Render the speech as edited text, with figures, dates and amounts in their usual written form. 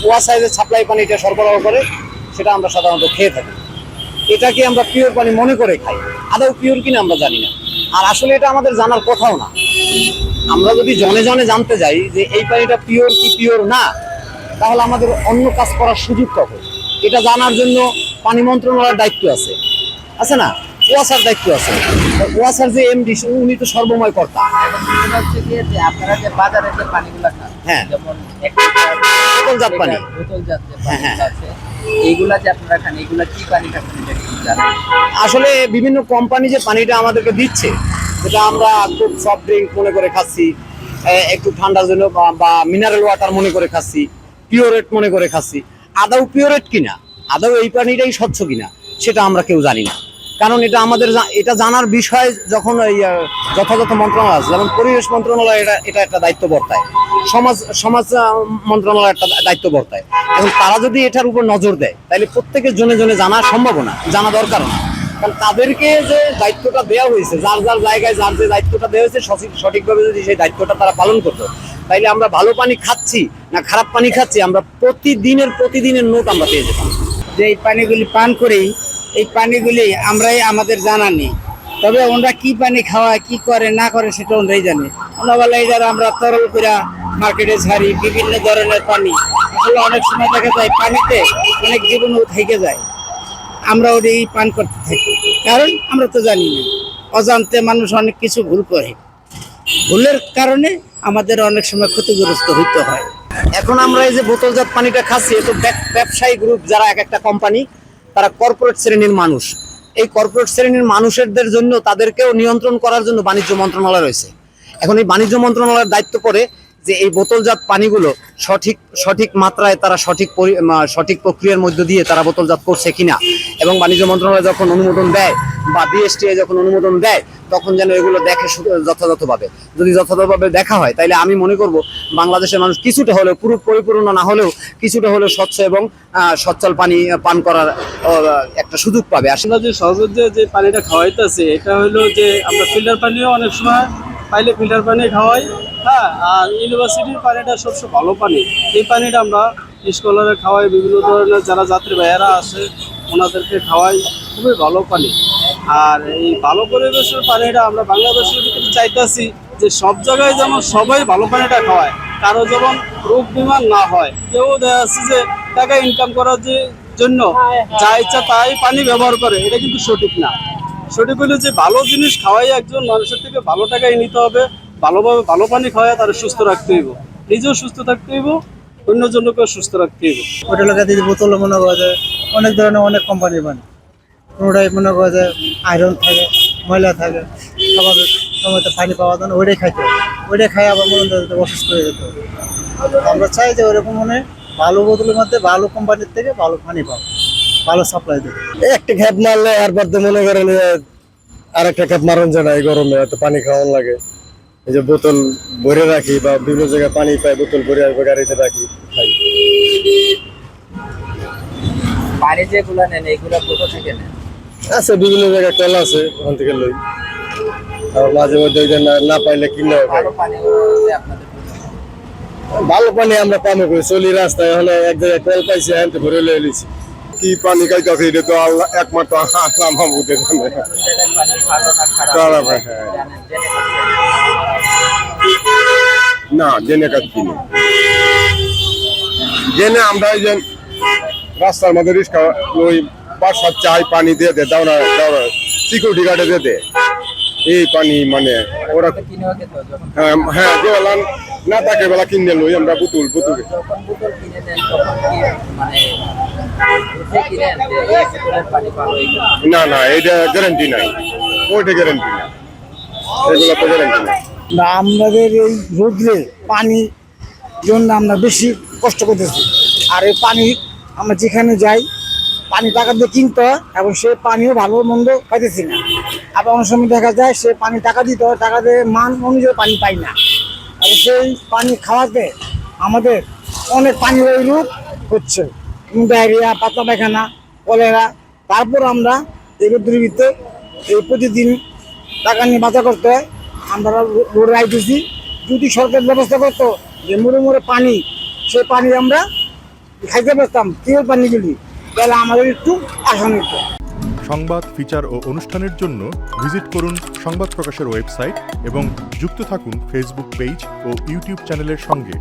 কুয়াশা যে সাপ্লাই পানিটা সরবরাহ করে সেটা আমরা সাধারণত খেয়ে থাকি। এটাকে আমরা পিওর পানি মনে করে খাই, আদৌ পিওর কিনা আমরা জানি না। আর আসলে এটা আমাদের জানার কথাও না। আমরা যদি জনে জনে জানতে যাই যে এই পানিটা পিওর কি পিওর না, তাহলে আমাদের অন্য কাজ করার সুযোগ পাবো। এটা জানার জন্য পানি মন্ত্রণালয়ের দায়িত্ব আছে না, ওয়াসার দায়িত্ব আছে। ওয়াসার যে এমডি উনি তো সর্বময় কর্তা। হচ্ছে গিয়ে যে আপনারা যে বাজারে যে পানিগুলো খান, হ্যাঁ, যেমন বোতলজাত পানি, বোতলজাত যে পানি আছে এইগুলা যে আপনারা খান, এইগুলা কি পানি খাচ্ছেন এটা কি জানেন? আসলে বিভিন্ন কোম্পানি যে পানিটা আমাদেরকে দিচ্ছে, যেটা আমরা খুব সফট ড্রিঙ্ক মনে করে খাচ্ছি, একটু ঠান্ডার জন্য বা মিনারেল ওয়াটার মনে করে খাচ্ছি, পিওরেট মনে করে খাচ্ছি। আদৌ পিওরেট কিনা, আদৌ এই পানিটাই স্বচ্ছ কিনা, সেটা আমরা কেউ জানি না। কারণ এটা আমাদের এটা জানার বিষয় যখন এই যথাযথ মন্ত্রণালয় আছে, যেমন পরিবেশ মন্ত্রণালয় এটা একটা দায়িত্ব বর্তায়, সমাজ মন্ত্রণালয় একটা দায়িত্ব বর্তায়। এবং তারা যদি এটার উপর নজর দেয়, তাহলে প্রত্যেকের জনে জনে জানা সম্ভব না, জানা দরকার না। কারণ তাদেরকে যে দায়িত্বটা দেওয়া হয়েছে, যার যার জায়গায় যার যে দায়িত্বটা দেওয়া হয়েছে, সঠিকভাবে যদি সেই দায়িত্বটা তারা পালন করতো, তাইলে আমরা ভালো পানি খাচ্ছি না খারাপ পানি খাচ্ছি, আমরা প্রতিদিনের নোট আমরা পেয়ে যেতাম। যে এই পানিগুলি পান করি, এই পানিগুলি আমরাই আমাদের জানা নেই। তবে ওনারা কি পানি খাওয়ায়, কি করে না করে সেটা ওনারাই জানে। ওনারা বলে এই যারা আমরা তরল করে মার্কেটে ছাড়ি বিভিন্ন ধরনের পানি, আসলে অনেক সময় দেখা যায় পানিতে অনেক জীবাণু থেকে যায়, আমরা ওটাই পান করতে থাকি। কারণ আমরা তো জানি না, অজান্তে মানুষ অনেক কিছু ভুল করে, ভুলের কারণে আমাদের অনেক সময় ক্ষতিগ্রস্ত হইতে হয়। এখন আমরা এই যে বোতলজাত পানিটা খাচ্ছি, তো ব্যবসায়ী গ্রুপ যারা এক একটা কোম্পানি, তারা কর্পোরেট শ্রেণীর মানুষ। এই কর্পোরেট শ্রেণীর মানুষদের জন্য তাদেরকেও নিয়ন্ত্রণ করার জন্য বাণিজ্য মন্ত্রণালয় রয়েছে। এখন এই বাণিজ্য মন্ত্রণালয়ের দায়িত্ব পড়ে যে এই বোতলজাত পানিগুলো সঠিক মাত্রায় তারা সঠিক প্রক্রিয়ার মধ্য দিয়ে তারা বোতলজাত করছে কিনা। এবং বাণিজ্য মন্ত্রণালয় যখন অনুমোদন দেয় বা বিএসটিআই যখন অনুমোদন দেয়, তখন যেন এগুলো দেখে যথাযথভাবে। যদি যথাযথভাবে দেখা হয়, তাহলে আমি মনে করব বাংলাদেশের মানুষ কিছুটা হলেও, পরিপূর্ণ না হলেও কিছুটা হলেও স্বচ্ছ এবং সচ্ছল পানি পান করার একটা সুযোগ পাবে। আসলে যে সহজে যে পানিটা খাওয়াইতেছে, এটা হলো যে আমরা ফিল্টার পানিও অনেক সময় পাইলে ফিল্টার পানি খাওয়াই, হ্যাঁ। আর ইউনিভার্সিটির পানিটা সবচেয়ে ভালো পানি, এই পানিটা আমরা স্কলারে খাওয়াই, বিভিন্ন ধরনের যারা যাত্রী ভাইয়েরা আসে ওনাদেরকে খাওয়াই, খুবই ভালো পানি। আর এই ভালো পরিবেশের পানিটা আমরা বাংলাদেশের ভিতরে চাইতেছি যে সব জায়গায় যেমন সবাই ভালো পানিটা খাওয়ায়, কারো যেমন রোগ বিমান না হয়। কেউ দেখা যাচ্ছে যে টাকা ইনকাম করার জন্য যা ইচ্ছা তাই পানি ব্যবহার করে, এটা কিন্তু সঠিক না। সঠিক হলো যে ভালো জিনিস খাওয়াই একজন মানুষের থেকে ভালো টাকাই নিতে হবে, ভালোভাবে ভালো পানি খাওয়াই তারা সুস্থ রাখতে হইব, নিজেও সুস্থ থাকতে হইব, অন্যজনকেও সুস্থ রাখতে হইব। ওটা লোকের দিদি বোতল মনে করা যায় অনেক ধরনের, অনেক কোম্পানির পানি, কোনোটাই মনে করা যায় আয়রন থাকে, ময়লা থাকে, স্বাভাবিক সময়তে পানি পাওয়া যায় না, ওইটাই খাইতে হবে। ওইটাই খাই আবার মনে অসুস্থ হয়ে যেতে হবে। আমরা চাই যে ওরকম মানে ভালো বোতলের মধ্যে ভালো কোম্পানির থেকে ভালো পানি পাবো, ভালো সাপ্লাই দেবে। একটা খেপ মারলে আর বাদে মনে করেন আর একটা খেপ মারন যায় না, এই গরমে এত পানি খাওয়ান লাগে। এই যে বোতল ভরে রাখি বা বিভিন্ন জায়গায় পানি পাই, বোতল ভরে গাড়িতে রাখি, খাই। পানি যেগুলো নেন এইগুলো কোথা থেকে নেন? আছে বিভিন্ন জায়গায় কল আছে, ওখান থেকে লই। আর মাঝে মধ্যে ওই যে না পাইলে কিনে ভালো পানি আপনাদের ভালো পানি আমরা পাবো কই, চলি রাস্তায়, এখন এক জায়গায় কল পাইছি, হ্যাঁ ভরে লয়ে লিছি। কি পানি খাইতেছে এটা তো আল্লাহ একমাত্র আল্লাহ মাহবুদে জানে। পানি ভালো না খারাপ, খারাপ হ্যাঁ। জানেন, জেনে খাচ্ছেন? না জেনে কাটছি না, জেনে আমরা এই যে রাস্তার মধ্যে রিক্সা ওই বাসার চাই পানি দিয়ে দে, দাও না সিকিউরিটি গার্ডে দিয়ে দে, এই পানি মানে ওরা কিনেও খেতে হয় যখন হ্যাঁ যে না থাকে বেলা কিনে লই আমরা বোতল যখন বোতল কিনে নেন তখন কি মানে বুঝে কিনেন যে এই বোতলের পানি ভালো এইগুলো? না এটা গ্যারান্টি নাই, ওইটা গ্যারান্টি না, এগুলো তো গ্যারান্টি নাই। আমাদের এই রোদ্রে পানি জন্য আমরা বেশি কষ্ট করতেছি। আর এই পানি আমরা যেখানে যাই পানি টাকা দিয়ে কিনতে হয়, এবং সে পানিও ভালো মন্দ পাইতেছি না। আবার অনেক সময় দেখা যায় সে পানি টাকা দিতে হয়, টাকা দিয়ে মান অনুযায়ী পানি পাই না। আর সেই পানি খাওয়াতে আমাদের অনেক পানি ওই রোগ হচ্ছে, ডায়রিয়া, পাতলা পায়খানা, কলেরা। তারপর আমরা এই রোদ্রের ভিতরে এই প্রতিদিন টাকা নিয়ে বাজার করতে হয়। আমরা রোড রাইতেছি, যদি সরকার ব্যবস্থা করতো যে মুড়ে পানি, সেই পানি আমরা খাইতে পারতাম টিউব পানিগুলি, তাহলে আমাদের একটু আসান হতো। সংবাদ, ফিচার ও অনুষ্ঠানের জন্য ভিজিট করুন সংবাদ প্রকাশের ওয়েবসাইট এবং যুক্ত থাকুন ফেসবুক পেজ ও ইউটিউব চ্যানেলের সঙ্গে।